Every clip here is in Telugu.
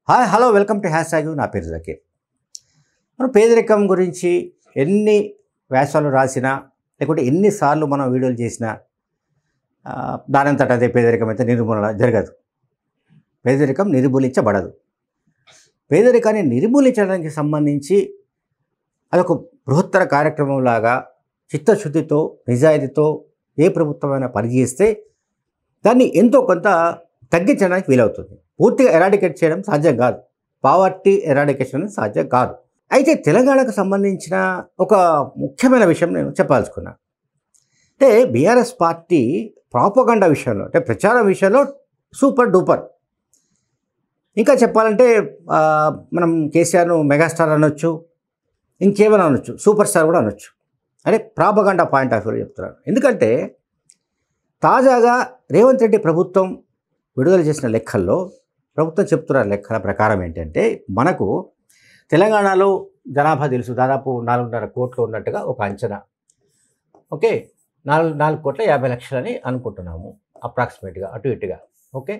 Hi hello welcome to hash tag నా పేరు జకీర్. మనం పేదరికం గురించి ఎన్ని వ్యాసాలు రాసినా లేకుంటే ఎన్నిసార్లు మనం వీడియోలు చేసినా దానంతట అదే పేదరికం అయితే నిర్మూలన జరగదు. పేదరికం నిర్మూలించబడదు. పేదరికాన్ని నిర్మూలించడానికి సంబంధించి అదొక బృహత్తర కార్యక్రమంలాగా చిత్తశుద్ధితో నిజాయితీతో ఏ ప్రభుత్వమైనా పనిచేస్తే దాన్ని ఎంతో కొంత తగ్గించడానికి వీలవుతుంది. పూర్తిగా ఎరాడికేట్ చేయడం సాధ్యం కాదు. పావర్టీ ఎరాడికేషన్ సాధ్యం కాదు. అయితే తెలంగాణకు సంబంధించిన ఒక ముఖ్యమైన విషయం నేను చెప్పాల్సుకున్నా. అంటే బీఆర్ఎస్ పార్టీ ప్రాపగండా విషయంలో అంటే ప్రచారం విషయంలో సూపర్ డూపర్. ఇంకా చెప్పాలంటే మనం కేసీఆర్ను మెగాస్టార్ అనొచ్చు, ఇంకేమైనా అనొచ్చు, సూపర్ స్టార్ కూడా అనొచ్చు. అంటే ప్రాపగండా పాయింట్ ఆఫ్ వ్యూ చెప్తున్నారు. ఎందుకంటే తాజాగా రేవంత్ రెడ్డి ప్రభుత్వం విడుదల చేసిన లెక్కల్లో ప్రభుత్వం చెప్తున్న లెక్కల ప్రకారం ఏంటంటే మనకు తెలంగాణలో జనాభా తెలుసు దాదాపు 4.5 కోట్లు ఉన్నట్టుగా ఒక అంచనా. ఓకే, 4,50,00,000 అనుకుంటున్నాము అప్రాక్సిమేట్గా అటు ఇటుగా. ఓకే,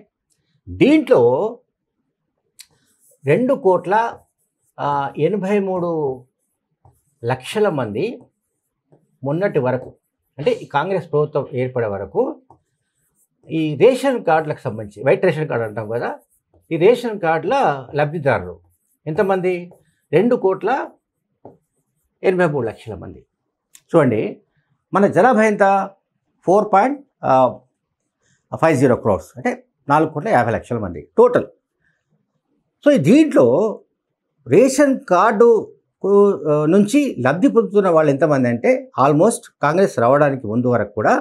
దీంట్లో 2,83,00,000 మంది మొన్నటి వరకు అంటే ఈ కాంగ్రెస్ ప్రభుత్వం ఏర్పడే వరకు ఈ రేషన్ కార్డులకు సంబంధించి వైట్ రేషన్ కార్డు అంటాం కదా, ఈ రేషన్ కార్డుల లబ్ధిదారులు ఎంతమంది? 2,83,00,000 మంది. చూడండి, మన జనాభా ఎంత? 4.50 crores, అంటే 4,50,00,000 మంది టోటల్. సో దీంట్లో రేషన్ కార్డు నుంచి లబ్ధి పొందుతున్న వాళ్ళు ఎంతమంది అంటే ఆల్మోస్ట్ కాంగ్రెస్ రావడానికి ముందు వరకు కూడా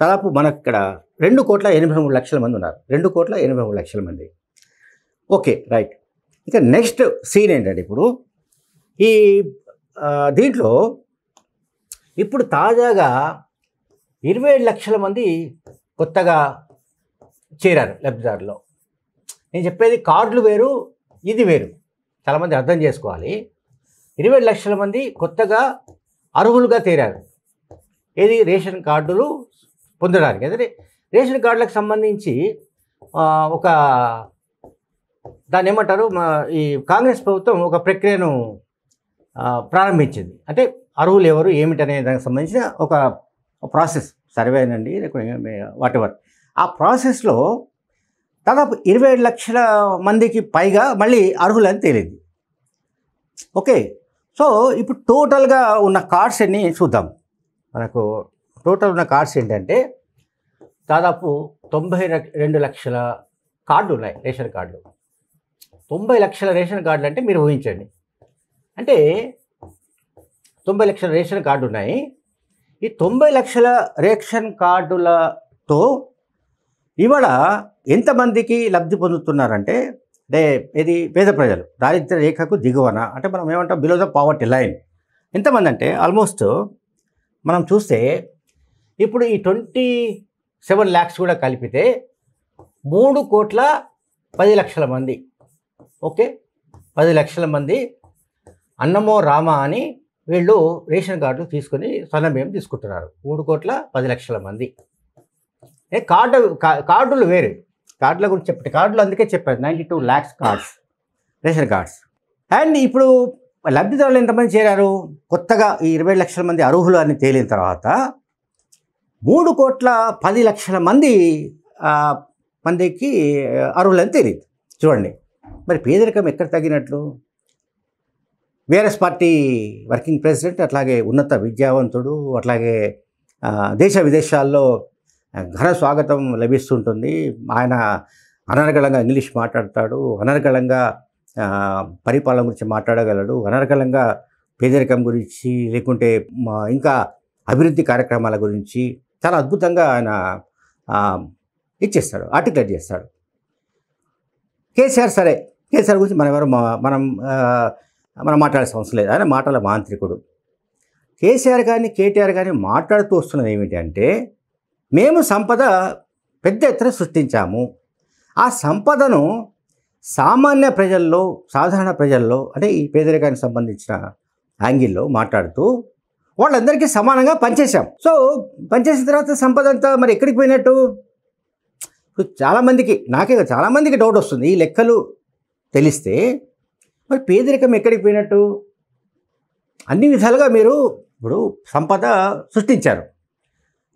దాదాపు మనకు ఇక్కడ 2,83,00,000 మంది ఉన్నారు. 2,83,00,000 మంది. Okay, right. ఇక నెక్స్ట్ సీన్ ఏంటంటే ఇప్పుడు ఈ దీంట్లో ఇప్పుడు తాజాగా 27 లక్షల మంది కొత్తగా చేరారు లబ్ధిదారులో. నేను చెప్పేది కార్డులు వేరు, ఇది వేరు. చాలామంది అర్థం చేసుకోవాలి. 27 లక్షల మంది కొత్తగా అర్హులుగా తేరారు. ఏది? రేషన్ కార్డులు పొందడానికి. అంటే రేషన్ కార్డులకు సంబంధించి ఒక దాన్ని ఏమంటారు, ఈ కాంగ్రెస్ ప్రభుత్వం ఒక ప్రక్రియను ప్రారంభించింది. అంటే అర్హులు ఎవరు ఏమిటనే దానికి సంబంధించిన ఒక ప్రాసెస్, సర్వే అనండి లేకపోతే వాటెవర్. ఆ ప్రాసెస్లో దాదాపు 27 లక్షల మందికి పైగా మళ్ళీ అర్హులని తేలింది. ఓకే, సో ఇప్పుడు టోటల్గా ఉన్న కార్డ్స్ అన్ని చూద్దాం. మనకు టోటల్ ఉన్న కార్డ్స్ ఏంటంటే దాదాపు 92 లక్షల కార్డులు ఉన్నాయి, రేషన్ కార్డులు. 90 లక్షల రేషన్ కార్డులు అంటే మీరు ఊహించండి. అంటే 90 లక్షల రేషన్ కార్డు ఉన్నాయి. ఈ 90 లక్షల రేషన్ కార్డులతో ఇవాళ ఎంతమందికి లబ్ధి పొందుతున్నారంటే ఇది పేద ప్రజలు, దారిద్ర్య రేఖకు దిగువన, అంటే మనం ఏమంటాం బిలో ద పావర్టీ లైన్. ఎంతమంది అంటే ఆల్మోస్ట్ మనం చూస్తే ఇప్పుడు ఈ 27 lakhs కూడా కలిపితే 3,10,00,000 మంది. ఓకే, 10 లక్షల మంది అన్నమో రామా అని వీళ్ళు రేషన్ కార్డులు తీసుకొని సన్నబియ్యం తీసుకుంటున్నారు. 3,10,00,000 మంది. కార్డులు వేరే. కార్డుల గురించి చెప్పండి. కార్డులు అందుకే చెప్పారు 92 lakhs cards, ration cards. And ఇప్పుడు లబ్ధిదారులు ఎంతమంది చేరారు? కొత్తగా ఈ 20 లక్షల మంది అర్హులు అని తేలిన తర్వాత 3,10,00,000 మందికి అర్హులని తేలింది. చూడండి, మరి పేదరికం ఎక్కడ తగ్గినట్లు? బీఆర్ఎస్ పార్టీ వర్కింగ్ ప్రెసిడెంట్, అట్లాగే ఉన్నత విద్యావంతుడు, అట్లాగే దేశ విదేశాల్లో ఘన స్వాగతం లభిస్తుంటుంది. ఆయన అనర్గళంగా ఇంగ్లీష్ మాట్లాడతాడు, అనర్గళంగా పరిపాలన గురించి మాట్లాడగలడు, అనర్గళంగా పేదరికం గురించి లేకుంటే ఇంకా అభివృద్ధి కార్యక్రమాల గురించి చాలా అద్భుతంగా ఆయన ఇచ్చేస్తాడు, ఆర్టికులేట్ చేస్తాడు. కేసీఆర్ సరే, కేసీఆర్ గురించి మనం మాట్లాడాల్సిన అవసరం లేదు. ఆయన మాటల మాంత్రికుడు. కేసీఆర్ కానీ కేటీఆర్ కానీ మాట్లాడుతూ వస్తున్నది ఏమిటి అంటే మేము సంపద పెద్ద ఎత్తున సృష్టించాము. ఆ సంపదను సామాన్య ప్రజల్లో, సాధారణ ప్రజల్లో, అంటే ఈ పేదరికానికి సంబంధించిన యాంగిల్లో మాట్లాడుతూ వాళ్ళందరికీ సమానంగా పనిచేసాం. సో పనిచేసిన తర్వాత సంపద అంతా మరి ఎక్కడికి పోయినట్టు? చాలామందికి, నాకే చాలామందికి డౌట్ వస్తుంది. ఈ లెక్కలు తెలిస్తే మరి పేదరికం ఎక్కడికి పోయినట్టు? అన్ని విధాలుగా మీరు ఇప్పుడు సంపద సృష్టించారు.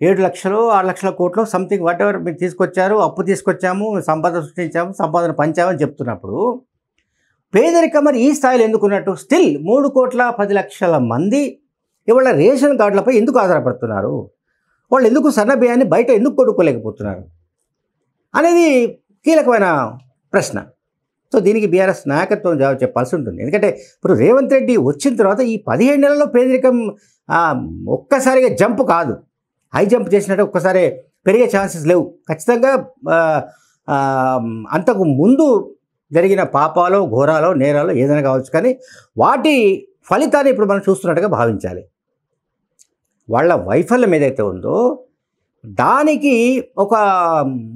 7 లక్షలు 6 లక్షల కోట్లు సంథింగ్ వాట్ ఎవర్ మీరు తీసుకొచ్చారు, అప్పు తీసుకొచ్చాము, సంపద సృష్టించాము, సంపదను పంచామని చెప్తున్నప్పుడు పేదరికం మరి ఈ స్థాయిలో ఎందుకున్నట్టు? స్టిల్ 3,10,00,000 మంది ఇవాళ రేషన్ కార్డులపై ఎందుకు ఆధారపడుతున్నారు? వాళ్ళు ఎందుకు సన్న బియ్యాన్ని బయట ఎందుకు కొనుక్కోలేకపోతున్నారు అనేది కీలకమైన ప్రశ్న. సో దీనికి బీఆర్ఎస్ నాయకత్వం జవాబు చెప్పాల్సి ఉంటుంది. ఎందుకంటే ఇప్పుడు రేవంత్ రెడ్డి వచ్చిన తర్వాత ఈ 15 నెలల్లో పేదరికం ఒక్కసారిగా జంప్ కాదు, హై జంప్ చేసినట్టు ఒక్కసారి పెరిగే ఛాన్సెస్ లేవు. ఖచ్చితంగా అంతకు ముందు జరిగిన పాపాలో ఘోరాలో నేరాలో ఏదైనా కావచ్చు, కానీ వాటి ఫలితాన్ని ఇప్పుడు మనం చూస్తున్నట్టుగా భావించాలి. వాళ్ళ వైఫల్యం ఏదైతే ఉందో దానికి ఒక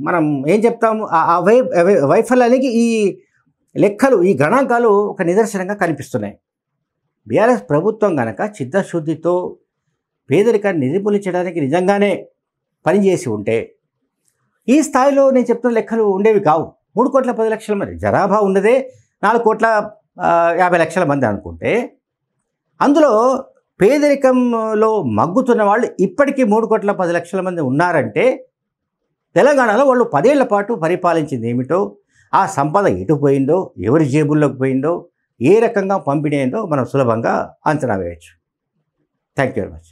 మనం ఏం చెప్తాము, ఆ వైఫల్యానికి ఈ లెక్కలు, ఈ గణాంకాలు ఒక నిదర్శనంగా కనిపిస్తున్నాయి. బీఆర్ఎస్ ప్రభుత్వం కనుక చిత్తశుద్ధితో పేదరికాన్ని నిర్మూలించడానికి నిజంగానే పనిచేసి ఉంటే ఈ స్థాయిలో నేను చెప్తున్న లెక్కలు ఉండేవి కావు. 3,10,00,000 మంది జనాభా ఉన్నదే 4,50,00,000 మంది అనుకుంటే, అందులో పేదరికంలో మగ్గుతున్న వాళ్ళు ఇప్పటికీ 3,10,00,000 మంది ఉన్నారంటే తెలంగాణలో వాళ్ళు 10 ఏళ్ల పాటు పరిపాలించింది ఏమిటో, ఆ సంపద ఎటు పోయిందో, ఎవరి జేబుల్లోకి పోయిందో, ఏ రకంగా పంపిణీ అయిందో మనం సులభంగా అంచనా వేయవచ్చు. Thank you very much.